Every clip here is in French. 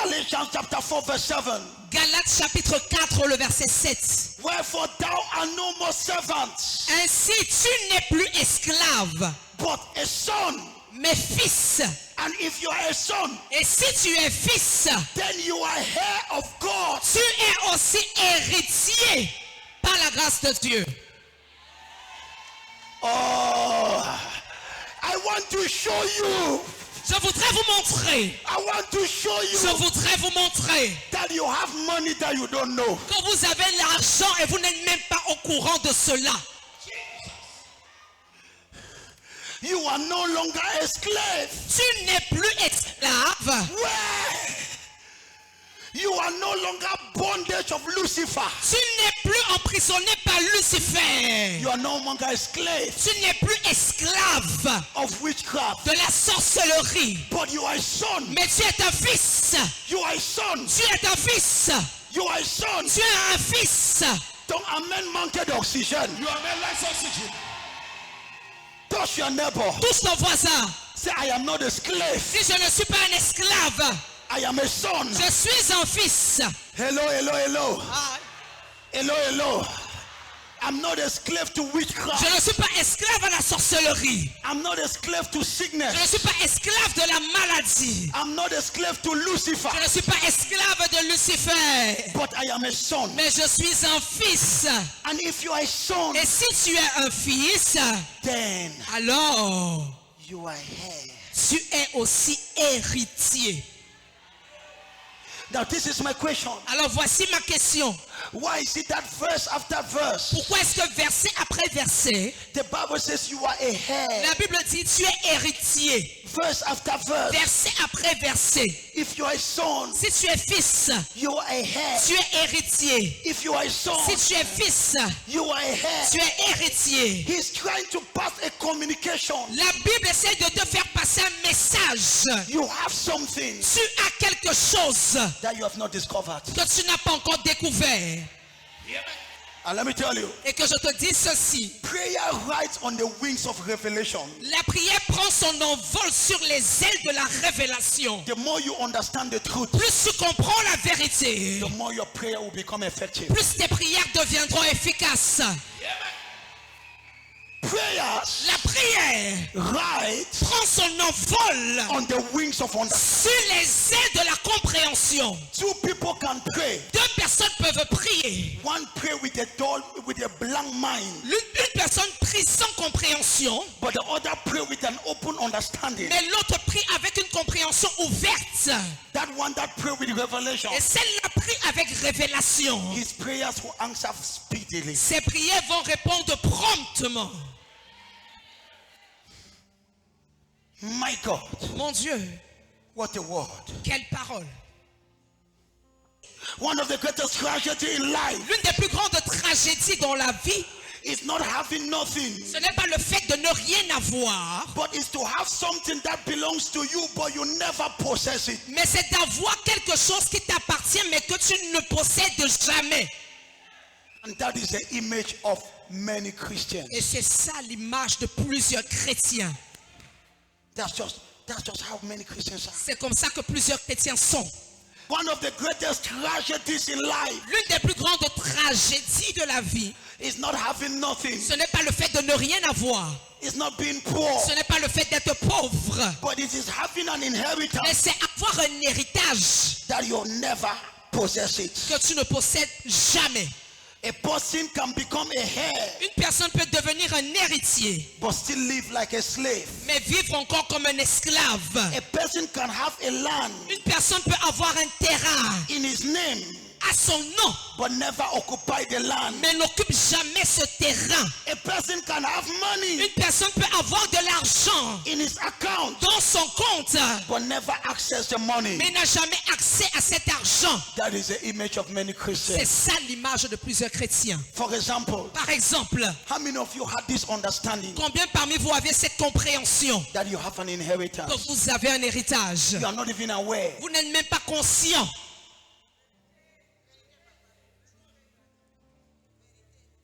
Galatians chapter 4 verse 7. Galates chapitre 4, le verset 7. Wherefore thou art no more servant, Ainsi tu n'es plus esclave, but a son. mais fils. And if you are a son, Et si tu es fils, then you are heir of God. tu es aussi héritier par la grâce de Dieu. Oh, I want to show you. Je voudrais vous montrer. I want to show Je you voudrais vous montrer that you have money that you don't know. que vous avez l'argent et vous n'êtes même pas au courant de cela. You are no longer a slave. Tu n'es plus esclave. Where? You are no longer bondage of Lucifer. Tu n'es plus emprisonné par Lucifer. You are no longer a slave Tu n'es plus esclave of witchcraft. de la sorcellerie. But you are a son. Mais tu es un fils. You are a son. Tu es un fils. You are a son. Tu es un fils. Don't amen manquer d'oxygène. You are made like oxygen. Touch your neighbor. Touche ton voisin. Say, I am not a slave. Si je ne suis pas un esclave, I am a son. je suis un fils. Hello, hello, hello. Hello, hello. I'm not a slave to witchcraft. Je ne suis pas esclave à la sorcellerie. I'm not a slave to Je ne sickness. suis pas esclave de la maladie. I'm not a slave to Lucifer. Je ne suis pas esclave de Lucifer. But I am a son. Mais je suis un fils. And if you are a son, Et si tu es un fils, then alors you are heir. tu es aussi héritier. Now this is my question. Alors voici ma question. Why is it that verse after verse, Pourquoi est-ce que verset après verset, the Bible says you are a heir? la Bible dit tu es héritier. Verse after verse. Verset après verset. If you are a son, Si tu es fils, you are a heir. tu es héritier. If you are a son, Si tu es fils, you are a heir. tu es héritier. He's trying to pass a communication. La Bible essaie de te faire passer un message. You have something Tu as quelque chose that you have not discovered. que tu n'as pas encore découvert. And let me tell you, Et que je te dis ceci. prayer rides on the wings of revelation. La prière prend son envol sur les ailes de la révélation. The more you understand the truth, Plus tu comprends la vérité, the more your prayer will become effective. plus tes prières deviendront efficaces. Prayers La prière ride prend son envol on the wings of understanding. sur les ailes de la compréhension. Two people can pray. Deux personnes peuvent prier. One pray with a dull, with a blank mind, Une personne prie sans compréhension, but the other pray with an open understanding. mais l'autre prie avec une compréhension ouverte. That one that pray with revelation, Et celle-là prie avec révélation. his prayers will answer speedily. Ses prières vont répondre promptement. My God, Mon Dieu, what a word. quelle parole. One of the greatest tragedy in life L'une des plus grandes tragédies dans la vie, is not having nothing, ce n'est pas le fait de ne rien avoir, but is to have something that belongs to you, but you never possess it. mais c'est d'avoir quelque chose qui t'appartient, mais que tu ne possèdes jamais. And that is the image of many Christians. Et c'est ça l'image de plusieurs chrétiens. That's just how many Christians are. C'est comme ça que plusieurs chrétiens sont. One of the greatest tragedies in life L'une des plus grandes tragédies de la vie, is not having nothing. ce n'est pas le fait de ne rien avoir. It's not being poor, Ce n'est pas le fait d'être pauvre. but it is having an Mais inheritance c'est avoir un héritage that you'll never possess it. que tu ne possèdes jamais. A person can become a heir, Une personne peut devenir un héritier, but still live like a slave. mais vivre encore comme un esclave. A person can have a land Une personne peut avoir un terrain in his name, à son nom, but never occupy the land. mais n'occupe jamais ce terrain. A person can have money Une personne peut avoir de l'argent in his account, dans son compte, but never access the money. mais n'a jamais accès à cet argent. That is the image of many C'est Christians. ça l'image de plusieurs chrétiens. For example, Par exemple, how many of you had this understanding combien parmi vous avez cette compréhension that you have an que inheritance? vous avez un héritage? You are not even aware. Vous n'êtes même pas conscient.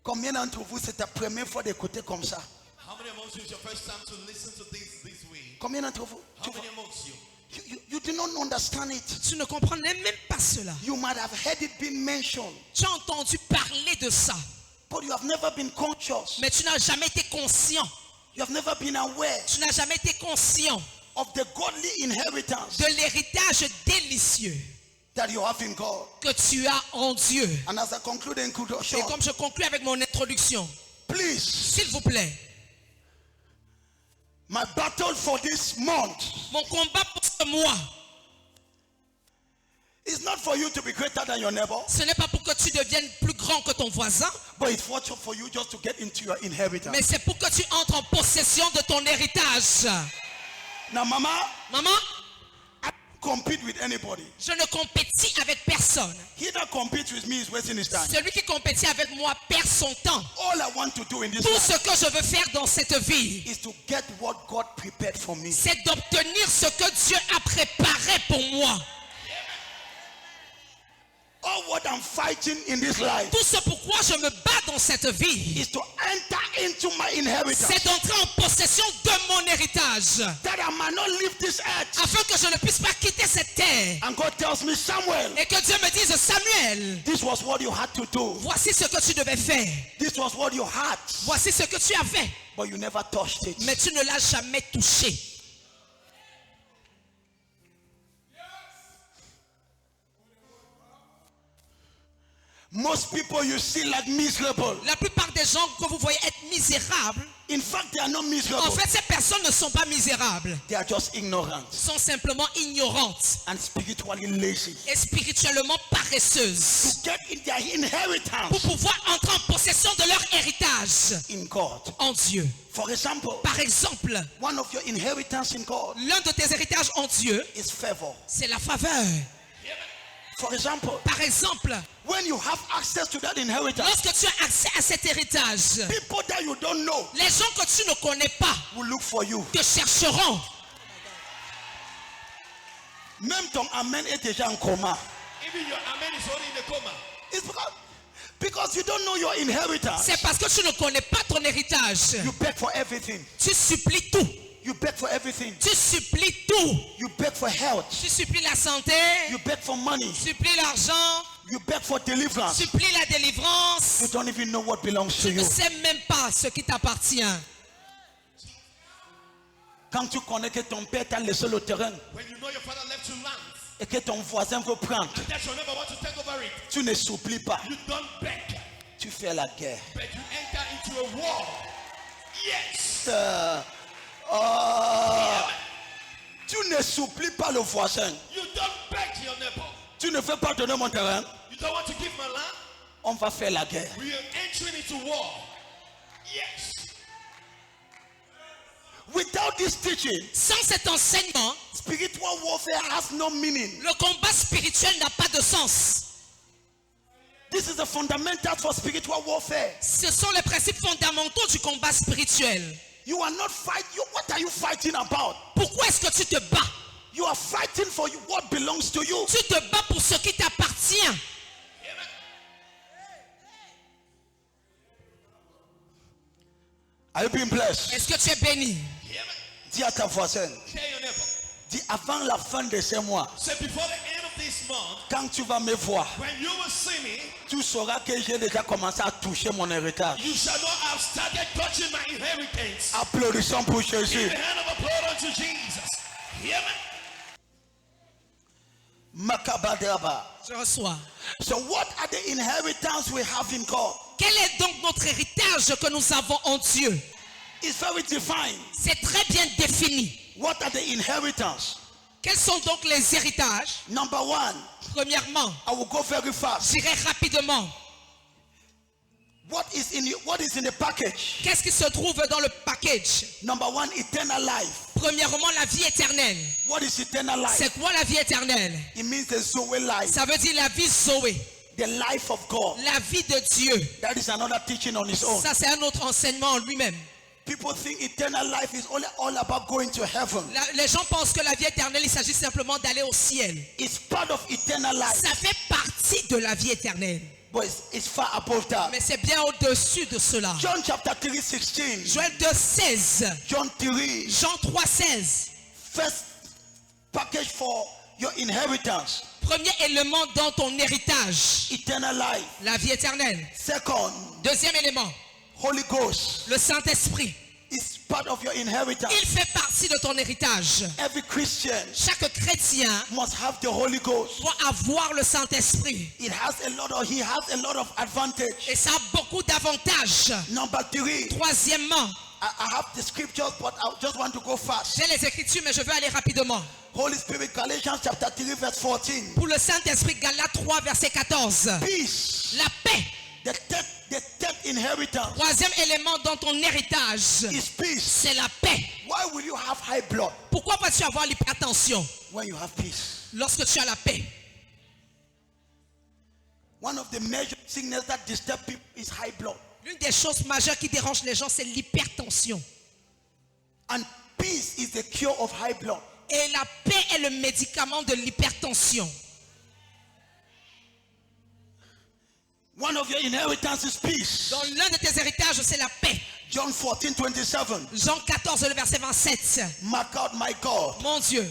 Combien d'entre vous c'est la première fois d'écouter comme ça? How many amongst you is your first time to listen to this way? Combien d'entre vous? How many amongst you? You did not understand it. Tu ne comprenais même pas cela. You might have heard it being mentioned, Tu as entendu parler de ça, but you have never been conscious. mais tu n'as jamais été conscient. You have never been aware Tu n'as jamais été conscient of the godly inheritance de l'héritage délicieux that you have in God. que tu as en Dieu. And as I conclude the introduction, Et comme je conclue avec mon introduction, please, s'il vous plaît, my battle for this month mon combat pour ce mois, is not for you to be greater than your neighbor, ce n'est pas pour que tu deviennes plus grand que ton voisin, but it's for you just to get into your inheritance. mais c'est pour que tu entres en possession de ton héritage. Now, Mama, Maman, I don't compete with anybody. je ne compétis avec personne. He that competes with me is wasting his time. Celui qui compétit avec moi perd son temps. All I want to do in this Tout life ce que je veux faire dans cette vie, is to get what God prepared for me. c'est d'obtenir ce que Dieu a préparé pour moi. All what I'm fighting in this life Tout ce pourquoi je me bats dans cette vie, is to enter into my inheritance, c'est d'entrer en possession de mon héritage, that I might not leave this earth. afin que je ne puisse pas quitter cette terre. And God tells me, Samuel, Et que Dieu me dise, Samuel, this was what you had to do. voici ce que tu devais faire. This was what you had, Voici ce que tu as fait. but you never touched it. Mais tu ne l'as jamais touché. Most people you see like miserable. La plupart des gens que vous voyez être misérables, In fact, they are not miserable. en fait, ces personnes ne sont pas misérables. They are just ignorant Sont simplement ignorantes and spiritually lazy. et spirituellement paresseuses. To get in their Pour inheritance pouvoir entrer en possession de leur héritage in God. en Dieu. For example, Par exemple, one of your inheritance in God l'un de tes héritages en Dieu, is favor. c'est la faveur. For example, Par exemple, when you have access to that inheritance, lorsque tu as accès à cet héritage, people that you don't know les gens que tu ne connais pas will look for you. te chercheront. Même ton amen est déjà en coma. Even your amen is already in a coma. It's because you don't know your inheritance. C'est parce que tu ne connais pas ton héritage. You beg for everything. Tu supplies tout. You beg for everything. Tu supplies tout. You beg for health. Tu supplies la santé. You beg for money. Tu supplies l'argent. You beg for deliverance. Tu supplies la délivrance. You don't even know what belongs to Tu ne you. sais même pas ce qui t'appartient. Quand tu connais que ton père t'a laissé le terrain When you know your father left you land, et que ton voisin veut prendre, that your neighbor wants to take over it, tu ne supplies pas. you don't beg, Tu fais la guerre. but you enter into a war. Yes. Tu ne supplies pas le voisin. You don't beg your neighbor. Tu ne fais pas donner mon terrain. You don't want to give my land. On va faire la guerre. We are entering into war. Yes. Without this teaching, Sans cet enseignement, spiritual warfare has no meaning. le combat spirituel n'a pas de sens. This is the fundamentals for spiritual warfare. Ce sont les principes fondamentaux du combat spirituel. You are not fighting. What are you fighting about? Pourquoi est-ce que tu te bats? You are fighting for what belongs to you. Tu te bats pour ce qui t'appartient. Are you being blessed? Est-ce que tu es béni? Dis à ta voisine, Tell your neighbor. dis avant la fin de ce mois, Say before the end of this month, quand tu vas me voir, when you will see me, tu sauras que j'ai déjà commencé à toucher mon héritage. you shall not have started touching my inheritance. Applaudissons pour Jésus. Give a hand of applause unto Jesus. Hear me? Makabadaba. Je reçois. So what are the inheritance we have in God? Quel est donc notre héritage que nous avons en Dieu? It's very defined. C'est très bien défini. What are the inheritance? Quels sont donc les héritages? Number one, Premièrement, I will go very fast. j'irai rapidement. What is in the package? Qu'est-ce qui se trouve dans le package? Number one, eternal life. Premièrement, la vie éternelle. What is eternal life? C'est quoi la vie éternelle? It means the Zoe life, Ça veut dire la vie Zoé, the life of God. la vie de Dieu. That is another teaching on its own. Ça, c'est un autre enseignement en lui-même. People think eternal life is only all about going to heaven. Les gens pensent que la vie éternelle, il s'agit simplement d'aller au ciel. It's part of eternal life, Ça fait partie de la vie éternelle. but it's far above that. Mais c'est bien au-dessus de cela. John chapter 3, 16. Joël 2, 16. John 3, Jean 3, 16. First package for your inheritance. Premier élément dans ton héritage, Eternal life. la vie éternelle. Second, Deuxième élément, Holy Ghost le Saint-Esprit. is part of your inheritance. Il fait partie de ton héritage. Every Christian Chaque chrétien must have the Holy Ghost. doit avoir le Saint-Esprit. He has a lot of advantage. Et ça a beaucoup d'avantages. Number 3, Troisièmement, I have the scriptures, but I just want to go fast. j'ai les Écritures, mais je veux aller rapidement. Holy Spirit, Galatians chapter 3, verse 14. Pour le Saint-Esprit, Galates 3, verset 14. Peace, La paix. the third inheritance Troisième élément dans ton héritage, is peace. c'est la paix. Why will you have high blood Pourquoi vas-tu avoir l'hypertension when you have peace? lorsque tu as la paix? One of the major sicknesses that disturb people is high blood. L'une des choses majeures qui dérange les gens, c'est l'hypertension. And peace is the cure of high blood. Et la paix est le médicament de l'hypertension. One of your inheritance is peace. Dans l'un de tes héritages, c'est la paix. John 14, 27. Jean 14, le verset 27. My God, my God. Mon Dieu.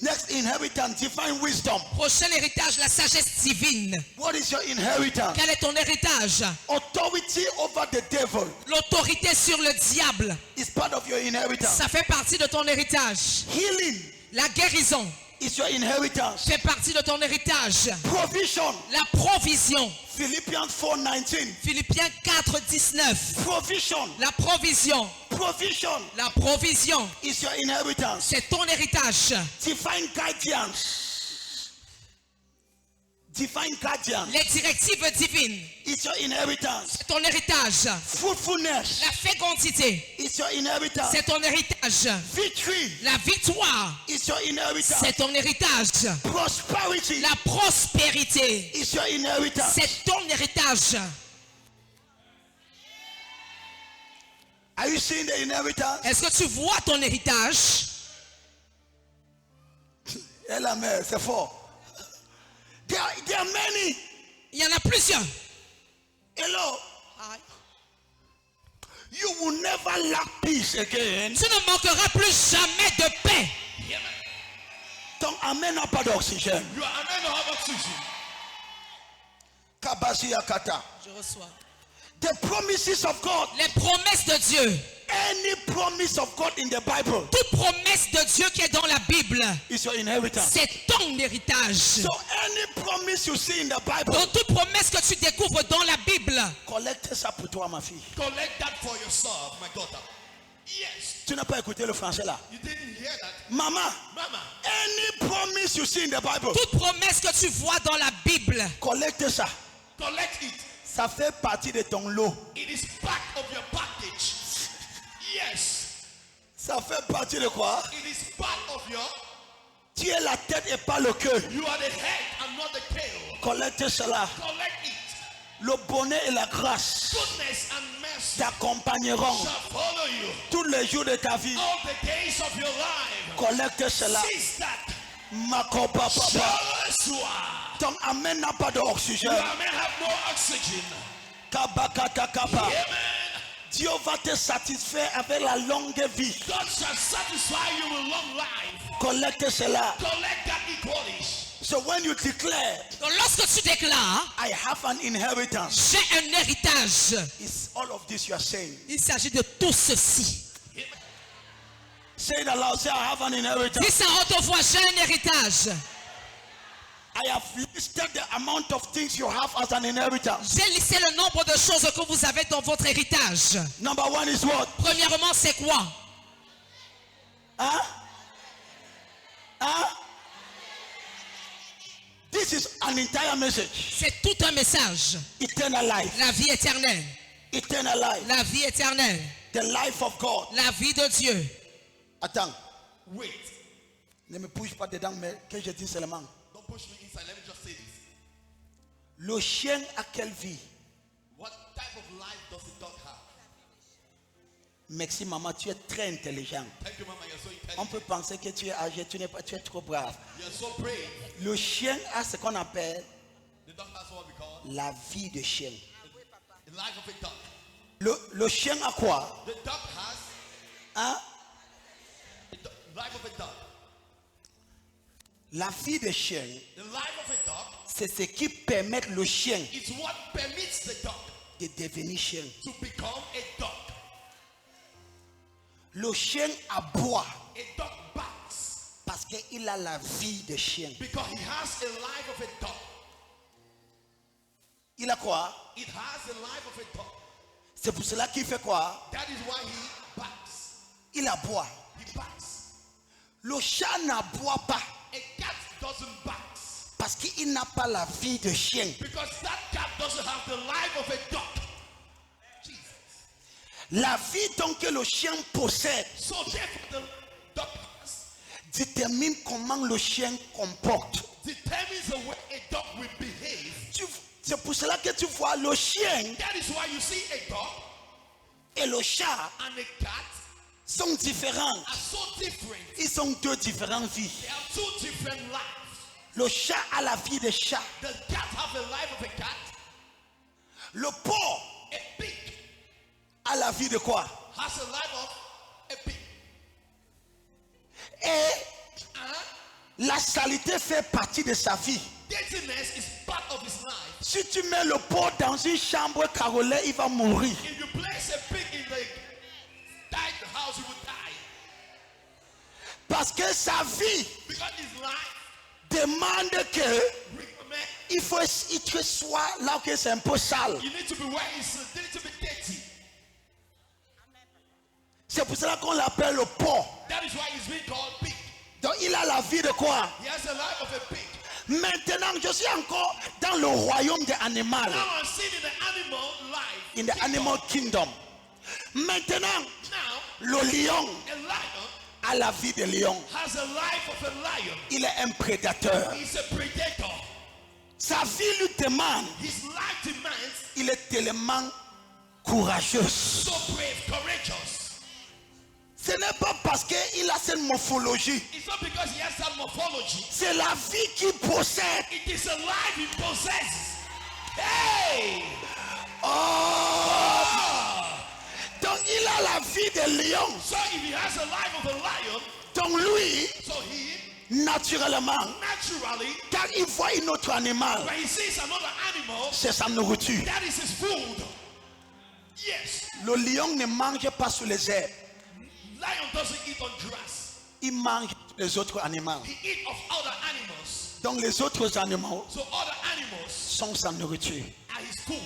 Next inheritance, divine wisdom. Prochain héritage, la sagesse divine. What is your inheritance? Quel est ton héritage? Authority over the devil L'autorité sur le diable. is part of your inheritance. Ça fait partie de ton héritage. Healing La guérison is your inheritance. fait partie de ton héritage. Provision. La provision. Philippians 4:19. Philippiens 4, 19. Provision. La provision. Provision La provision. is your inheritance. C'est ton héritage. Divine guidance. Divine guidance Les directives divines. is your inheritance. C'est ton héritage. Fruitfulness La fécondité. is your inheritance. C'est ton héritage. Victory La victoire. is your inheritance. C'est ton héritage. Prosperity La prospérité. is your inheritance. C'est ton héritage. Are you seeing the inheritance? Est-ce que tu vois ton héritage? Eh, la mère, c'est fort. There are many. Il y en a plusieurs. Hello. You will never lack peace again. Tu ne manqueras plus jamais de paix. Ton amen n'a pas d'oxygène. You are amen or have oxygen. Kabasi Akata. Je reçois. The promises of God. Les promesses de Dieu. Any promise of God in the Bible Toute promesse de Dieu qui est dans la Bible, is your inheritance. c'est ton héritage. So any promise you see in the Bible, Donc toute promesse que tu découvres dans la Bible, collecte ça pour toi, ma fille. Collect that for yourself, my daughter. Yes. Tu n'as pas écouté le français là. You didn't hear that? Maman, Mama, any promise you see in the Bible, toute promesse que tu vois dans la Bible, collecte ça. collect it. Ça fait partie de ton lot. It is part of your package. Yes. Ça fait partie de quoi? It is part of your. Tu es la tête et pas le cœur. You are the head and not the tail. Collecte cela. Collect it. Le bonheur et la grâce Goodness and mercy t'accompagneront shall follow you tous les jours de ta vie. all the days of your life. Collecte cela. Seize that. Makopa papa. Joshua. Ton amen n'a pas You d'oxygène. may have no oxygen. Kabakata kaba. Amen. Dieu va te satisfaire avec la longue vie. God shall satisfy you with long life. Collecte cela. Collect that equally. So when you declare, donc lorsque tu déclares, I have an inheritance, j'ai un héritage, it's all of this you are saying. il s'agit de tout ceci. Say it aloud. Say, I have an inheritance. Dis ça en haute voix, j'ai un héritage. I have listed the amount of things you have as an inheritance. J'ai listé le nombre de choses que vous avez dans votre héritage. Number one is what? Premièrement, c'est quoi? Huh? Huh? This is an entire message. C'est tout un message. Eternal life. La vie éternelle. Eternal life. La vie éternelle. The life of God. La vie de Dieu. Attends. Wait. Ne me bouge pas dedans, mais que je dis seulement. Don't push me inside. Let me just say this. Le chien a quelle vie? What type of life does the dog have? Merci maman, tu es très intelligent. Thank you, Mama. You're so On intelligent. peut penser que tu es âgé, tu n'es pas, tu es trop brave. You're so brave. Le chien a ce qu'on appelle The dog has what we call la vie de chien. the life of a dog. Le chien a quoi? The dog has Hein? the life of a dog. La vie des chiens, The life of a dog c'est ce qui permet le chien is what permits the dog de devenir chien. to become a dog. Le chien aboie A dog barks parce qu'il a la vie de chien. because he has a life of a dog. Il a quoi? It has the life of a dog. C'est pour cela qu'il fait quoi? That is why he barks. Il aboie. He barks. Le chat n'aboie pas A cat doesn't bark parce qu'il n'a pas la vie de chien. because that cat doesn't have the life of a dog. Jesus. La vie donc que le chien possède So therefore the dog has détermine comment le chien comporte. determines the way a dog will behave. C'est pour cela que tu vois le chien That is why you see a dog et le chat and a cat sont différents. are so different. Ils ont deux différentes vies. They have two different lives. Le chat a la vie de chat. The cat have the life of a cat. Le porc A pig a la vie de quoi? has the life of a pig. Et And la saleté fait partie de sa vie. dirtiness is part of his life. Si tu mets le porc dans une chambre carrelée, il va mourir. If you place a pig in the tight house, he will die. Parce que sa vie Because his life demande que recommend il faut qu'il soit là où c'est un peu sale. you need to be where it's a little bit dirty. C'est pour cela qu'on l'appelle le porc. That is why he's being called pig. Donc il a la vie de quoi? He has the life of a pig. Maintenant, je suis encore dans le royaume des animaux. Now I'm seeing in the animal life. In the animal kingdom. Maintenant, Now le lion a lion a la vie de lion. has the life of a lion. Il est un prédateur. He's a predator. Sa vie lui demande. His life demands Il est tellement courageux. so brave, courageous. Ce n'est pas parce qu'il a cette morphologie. It's not because he has that morphology. C'est la vie qu'il possède. It is a life he possesses. Hey! Oh! Donc il a la vie de lion. So if he has a life of a lion, Donc lui, so he naturellement, naturally, quand il voit un autre animal, when he sees another animal, c'est sa nourriture. that is his food. Yes. Le lion ne mange pas sur les herbes. Lion doesn't eat on grass. Il mange les autres animaux. He eats of other animals. Donc les autres animaux So other animals sont sa nourriture. are his food.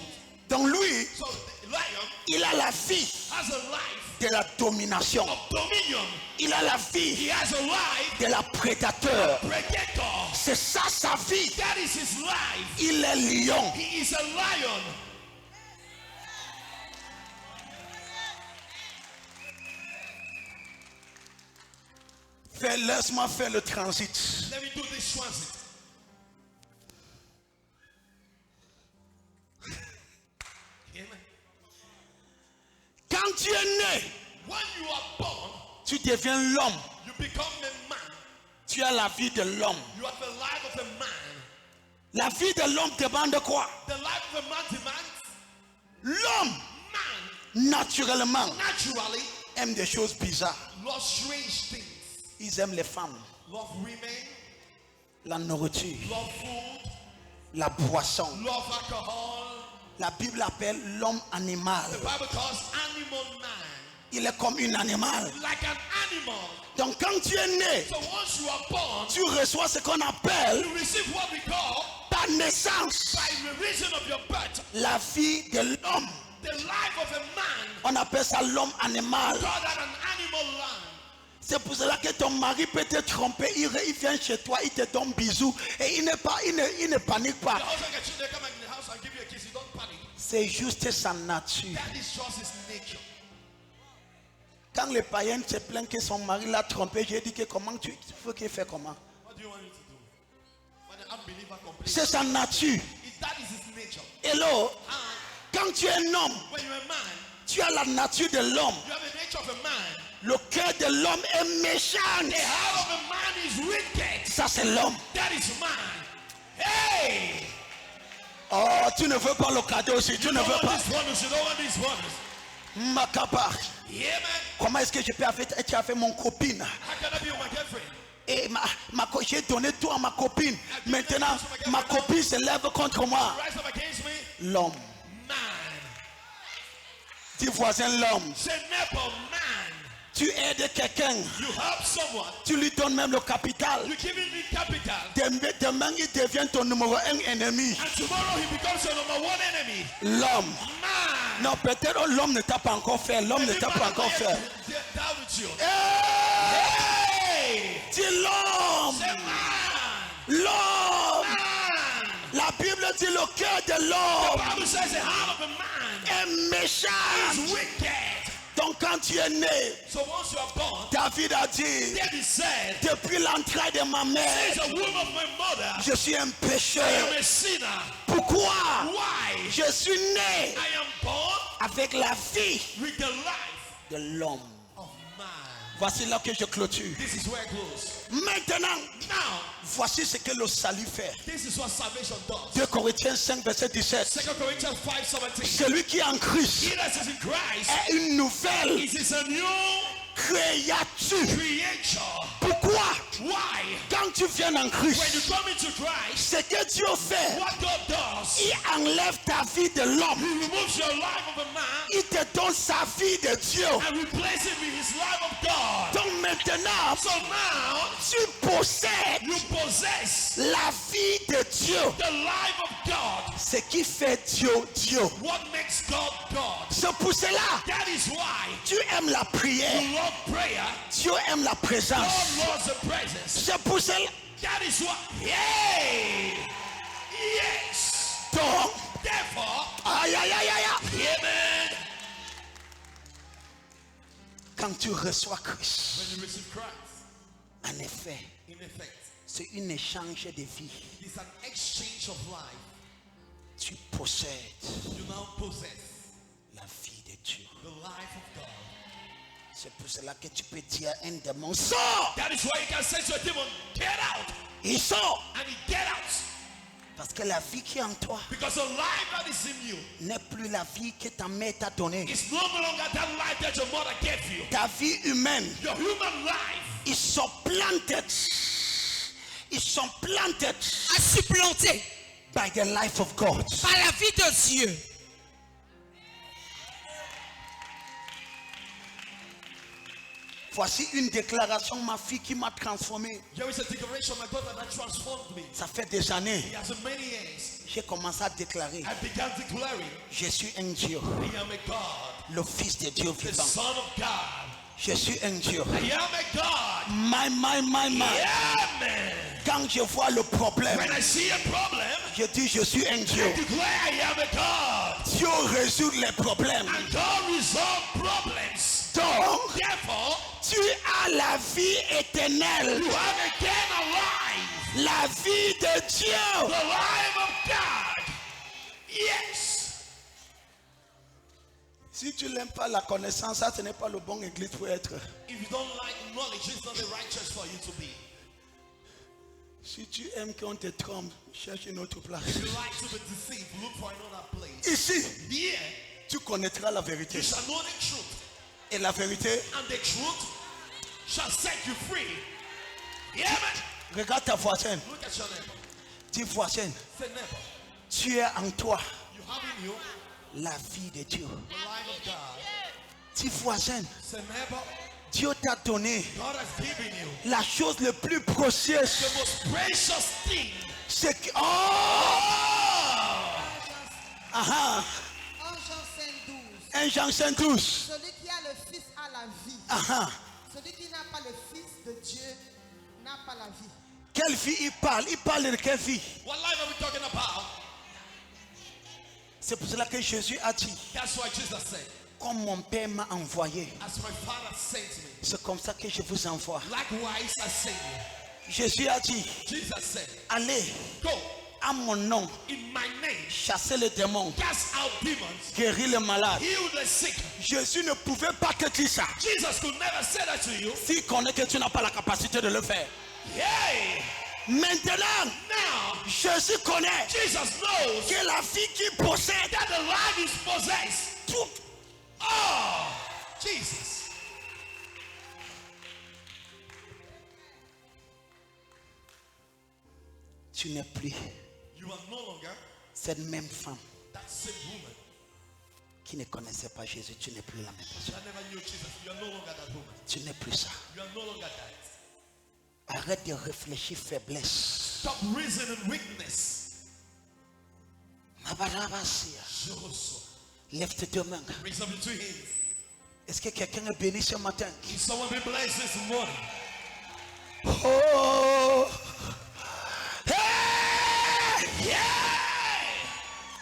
Donc lui, So the lion il a la vie has a life de la domination. of dominion. Il a la He vie has a life de la prédateur. predator. C'est ça sa vie. That is his life. Il est lion. He is a lion. Laisse-moi faire le transit. Let me do this transit. Amen. Quand tu es né, When you are born, tu deviens l'homme. you become a man. Tu as la vie de l'homme. You have the life of a man. La vie de l'homme demande quoi? The life of a man demands L'homme, man naturellement, naturally aime des choses bizarres. love strange things. Ils aiment les femmes, Love women, la nourriture, love food, la boisson. love alcohol. La Bible appelle l'homme animal. The Bible calls animal man Il est comme un animal. like an animal. Donc quand tu es né, So once you are born, tu reçois ce qu'on appelle you receive what we call, ta naissance, by the reason of your birth, la vie de l'homme. the life of a man. On appelle ça l'homme animal. God had an animal land. C'est pour cela que ton mari peut te tromper. Il vient chez toi, il te donne bisous et il ne panique pas. The husband can choose to come in the house and give you a kiss. You don't panic. C'est juste sa nature. That is just his nature. Quand les païens se plaignent que son mari l'a trompé, j'ai dit que comment tu veux qu'il fasse comment? What do you want him to do? When an unbeliever complains, C'est sa nature. that is his nature. Hello, And quand tu es un homme, when you're a man, tu as la nature de l'homme. you have the nature of a man. Le cœur de l'homme est méchant. The heart of a man is wicked. Ça c'est l'homme. That is man. Hey! Oh, tu ne veux pas le cadeau aussi. Tu You ne don't veux want pas. this bonus. You don't want this bonus. Makaba. Yeah, man. Comment est-ce que je peux être avec mon copine? How can I be with my girlfriend? Et j'ai donné tout à ma copine. Maintenant, ma copine se lève contre moi. Rise up against me. L'homme. Man. Dis voisin l'homme. Say neighbor, man. Tu aides quelqu'un. You help someone. Tu lui donnes même le capital. You give him the capital. Demain, il devient ton numéro 1 ennemi. And tomorrow he becomes your number one enemy. L'homme. Man. Non, peut-être l'homme ne t'a pas encore fait. L'homme ne t'a pas encore fait. Hey! Dis l'homme. Say man. L'homme. Man. La Bible dit le cœur de The l'homme Bible says the heart of a man est méchant. is wicked. Donc quand tu es né, So once you are born, David a dit, David said, depuis l'entraille de ma mère, "Since the womb of my mother, je suis un I pécheur. am a sinner." Pourquoi? Why? Je suis né I am born avec la vie with the life de l'homme. of man. Voici là que je clôture. This is where it goes. Maintenant, Now, voici ce que le salut fait. this is what salvation does. 2 Corinthiens 5, verset 17. 2 Corinthians 5:17. Celui qui est en Christ He that is in Christ est une nouvelle is a new créature. creature. Pourquoi? Why? Quand tu viens en When you Christ, come into Christ, ce que Dieu fait, what God does, il enlève ta vie de l'homme. He removes your life of a man Il te donne sa vie de Dieu. and replaces it with His life of God. Donc maintenant, So now tu possèdes you possess la vie de Dieu. the life of God. Ce qui fait Dieu, Dieu. What makes God God? C'est pour cela, That is why tu aimes la prière. you love prayer. Dieu aime la présence. God loves the presence. C'est pour cela. That is why. Yay! Yes. Donc, Therefore, aïe, aïe, aïe, aïe. amen. Quand tu reçois Christ, When you receive Christ, en effet, in effect, c'est un échange de vie. it's an exchange of life. Tu possèdes You now possess la vie de Dieu. the life of God. C'est pour cela que tu peux dire à un démon, sors! That is why you can say to a demon, get out, Il sort. and he get out. Parce que la vie qui est en toi Because the life that is in you n'est plus la vie que ta mère t'a donnée. is no longer that life that your mother gave you. Ta vie humaine, Your human life ils sont plantés. Ils sont plantés à supplanter by the life of God. par la vie de Dieu. Voici une déclaration, ma fille, qui m'a transformé. Here is a declaration of my daughter that transformed me. Ça fait des années. He has many years. J'ai commencé à déclarer, I began declaring, je suis un Dieu, I am a God, le Fils de Dieu the vivant. Son of God. Je suis un Dieu. I am a God. My. Amen. Quand je vois le problème, When I see a problem, je dis je suis un Dieu. I declare I am a God. Dieu résout les problèmes. And God resolve problems. Donc, Therefore, tu as la vie éternelle, you have eternal life. la vie de The Dieu. life of God. Yes. Si tu n'aimes pas la connaissance, ça ce n'est pas le bon église pour être. If you don't like knowledge, it's not the right church for you to be. Si tu aimes qu'on te trompe, cherche une autre place. If you like to be deceived, look for another place. Ici, Here, tu connaîtras la vérité. you shall know the truth, Et la vérité, and the truth shall set you free. Amen. regarde ta voisine. Look at your neighbor. Dis voisine, Say neighbor, tu es en toi you have in you la vie de Dieu. the life of God. Dis voisine, Say neighbor, Dieu t'a donné God has given you la chose le plus précieuse. the most precious thing. C'est que... Oh! Oh! Ah, En Jean 5, 12, 1 Jean 5, 12. celui qui a le Fils a la vie. Ah, Celui qui n'a pas le Fils de Dieu n'a pas la vie. quelle vie il parle? Il parle de quelle vie? What life are we talking about? C'est pour cela que Jésus a dit, That's why Jesus said, comme mon Père m'a envoyé, as my Father sent me, c'est comme ça que je vous envoie. likewise I send you. Jésus a dit, Jesus said, allez go à mon nom, in my name, chassez les démons, cast out demons, guéris les malades. heal the sick. Jésus ne pouvait pas te dire ça Jesus could never say that to you. s'il connaît que tu n'as pas la capacité de le faire. Hey, Maintenant, now Jésus connaît Jesus knows que la vie qu'il possède, that the life is possessed. tout, Oh, Jesus. Tu n'es plus You are no longer cette même femme that same woman qui ne connaissait pas Jésus. Tu n'es plus la même personne. that never knew Jesus. You are no longer that woman. Tu n'es plus ça. You are no longer that. Arrête de réfléchir faiblesse. Stop reasoning weakness. Mabarabasia. Je reçois. Lève tes deux mains. Raise up your two hands. Est-ce que quelqu'un est béni ce matin? Can someone be blessed this morning? Oh! Hey! Yeah!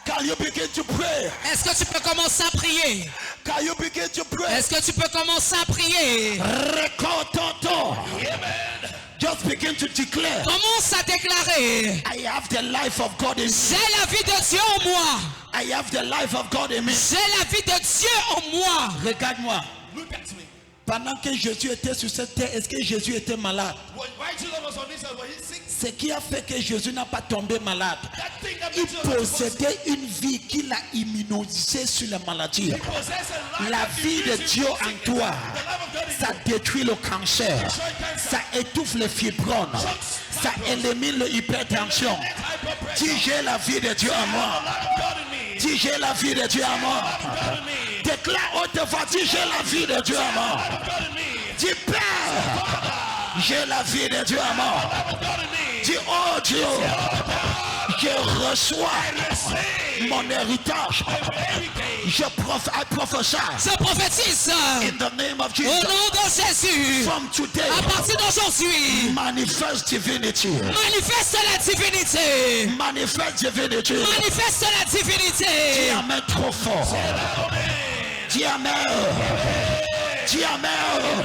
Can you begin to pray? Est-ce que tu peux commencer à prier? Can you begin to pray? Est-ce que tu peux commencer à prier? Rekototo. Just begin to declare. Commence à déclarer. I have the life of God in me. J'ai la vie de Dieu en moi. I have the life of God in me. J'ai la vie de Dieu en moi. Regarde-moi. Look at me. Pendant que Jésus était sur cette terre, est-ce que Jésus était malade? Why Jesus was on this earth? Was he sick? Ce qui a fait que Jésus n'a pas tombé malade. That thing that Il made Jesus was sick. possédait une vie qui l'a immunisé sur les maladies. He possessed a life La that vie de immunes Dieu him en from sickness. toi, The life of God in ça you. détruit le cancer, ça étouffe les fibromes, ça élimine l'hypertension. Hyperpressure. Dis j'ai la vie de Dieu en moi. The life of God in me. Dis j'ai la vie de Dieu en moi. The life of God in me. Déclare haute voix, dis j'ai la vie de Dieu en moi. The life of God in me. Dis Père, j'ai la vie de Dieu en moi. The life of God in me. Dis oh Dieu, je reçois mon héritage. I prophesy Je prophétise. in the name of Au Jesus. nom de Jésus. From today, À partir d'aujourd'hui. manifest divinity. Manifeste la divinité. Manifest divinity. Manifeste la Dis divinité. amen trop fort. Dis amen. Dis amen.